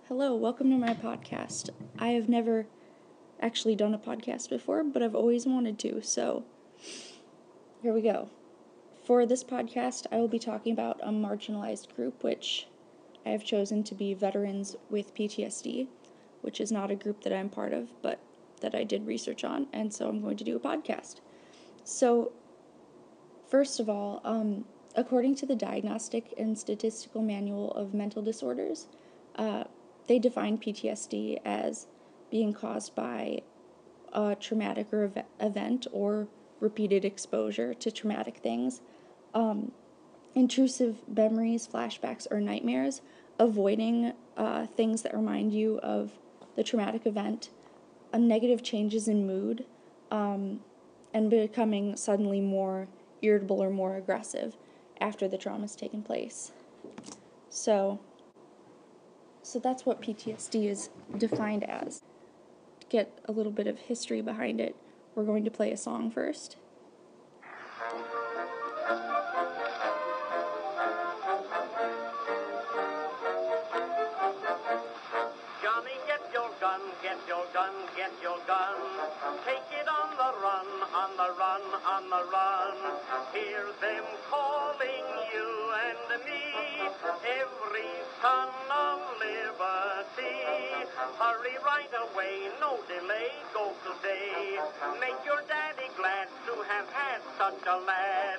Hello, welcome to my podcast. I have never actually done a podcast before, but I've always wanted to, so here we go. For this podcast, I will be talking about a marginalized group, which I have chosen to be veterans with PTSD, which is not a group that I'm part of, but that I did research on, and so I'm going to do a podcast. So, first of all, according to the Diagnostic and Statistical Manual of Mental Disorders, they define PTSD as being caused by a traumatic event or repeated exposure to traumatic things, intrusive memories, flashbacks, or nightmares, avoiding things that remind you of the traumatic event, negative changes in mood, and becoming suddenly more irritable or more aggressive after the trauma's taken place. So that's what PTSD is defined as. To get a little bit of history behind it, we're going to play a song first. Johnny, get your gun, get your gun, get your gun. Take it on the run, on the run, on the run. Hear them calling you and me, every son of liberty. Hurry right away, no delay, go today. Make your daddy glad to have had such a lad.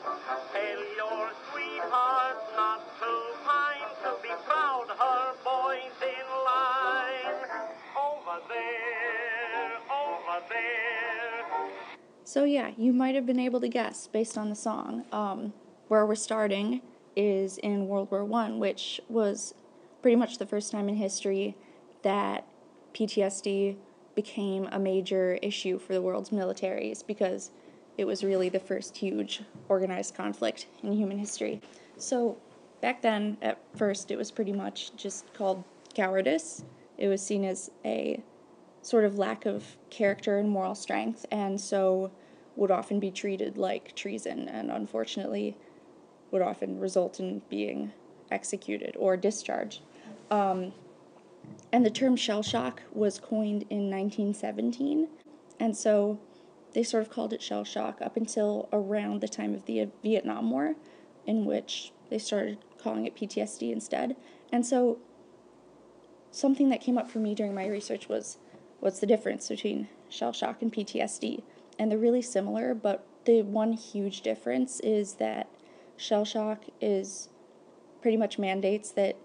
Tell your sweetheart not to pine, to be proud her boys in line. Over there, over there. So yeah, you might have been able to guess based on the song. Where we're starting is in World War I, which was pretty much the first time in history that PTSD became a major issue for the world's militaries, because it was really the first huge organized conflict in human history. So back then, at first, it was pretty much just called cowardice. It was seen as a sort of lack of character and moral strength, and so would often be treated like treason, and unfortunately would often result in being executed or discharged. And the term shell shock was coined in 1917, and so they sort of called it shell shock up until around the time of the Vietnam War, in which they started calling it PTSD instead. And so something that came up for me during my research was, what's the difference between shell shock and PTSD? And they're really similar, but the one huge difference is that shell shock is pretty much mandates that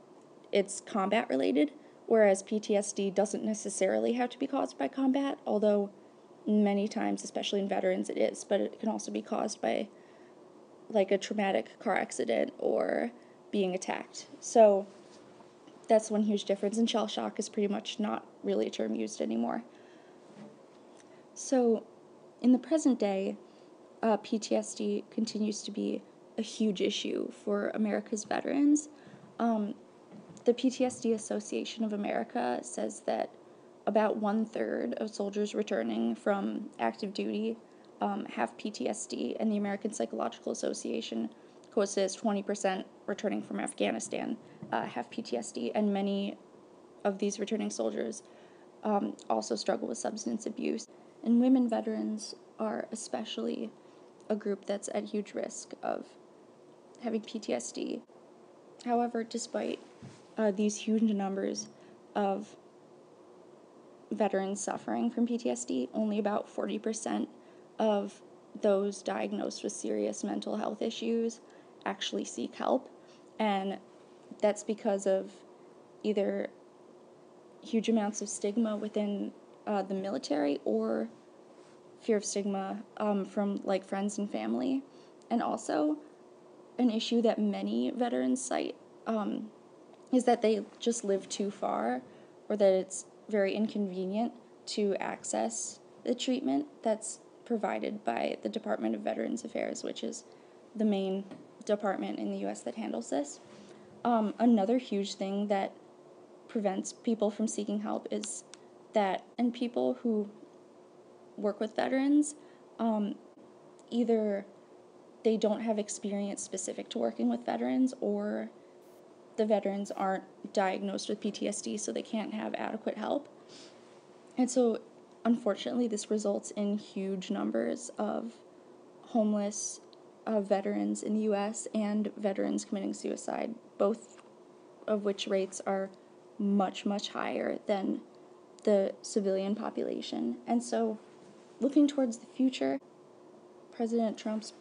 it's combat related, whereas PTSD doesn't necessarily have to be caused by combat, although many times, especially in veterans, it is, but it can also be caused by like a traumatic car accident or being attacked. So that's one huge difference, and shell shock is pretty much not really a term used anymore. So in the present day, PTSD continues to be a huge issue for America's veterans. The PTSD Association of America says that about 1/3 of soldiers returning from active duty have PTSD, and the American Psychological Association quotes it as 20% returning from Afghanistan have PTSD, and many of these returning soldiers also struggle with substance abuse. And women veterans are especially a group that's at huge risk of having PTSD. However, despite these huge numbers of veterans suffering from PTSD, only about 40% of those diagnosed with serious mental health issues actually seek help, and that's because of either huge amounts of stigma within the military or fear of stigma from like friends and family, and also an issue that many veterans cite is that they just live too far, or that it's very inconvenient to access the treatment that's provided by the Department of Veterans Affairs, which is the main department in the U.S. that handles this. Another huge thing that prevents people from seeking help is that, and people who work with veterans, either they don't have experience specific to working with veterans, or the veterans aren't diagnosed with PTSD, so they can't have adequate help. And so, unfortunately, this results in huge numbers of homeless veterans in the U.S. and veterans committing suicide, both of which rates are much, much higher than the civilian population. And so, looking towards the future, President Trump's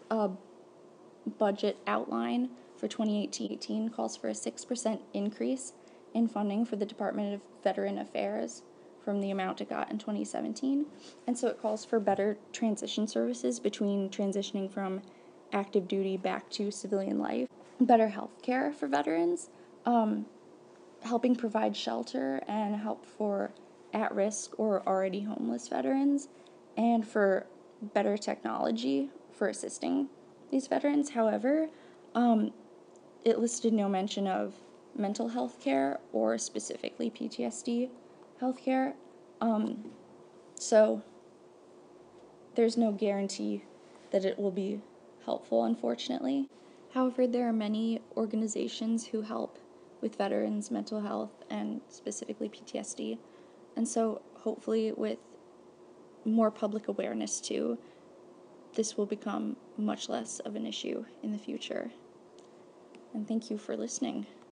budget outline for 2018 calls for a 6% increase in funding for the Department of Veteran Affairs from the amount it got in 2017. And so it calls for better transition services between transitioning from active duty back to civilian life, better health care for veterans, helping provide shelter and help for at-risk or already homeless veterans, and for better technology for assisting these veterans. However, it listed no mention of mental health care or specifically PTSD health care. So there's no guarantee that it will be helpful, unfortunately. However, there are many organizations who help with veterans' mental health and specifically PTSD. And so hopefully with more public awareness too, this will become much less of an issue in the future. And thank you for listening.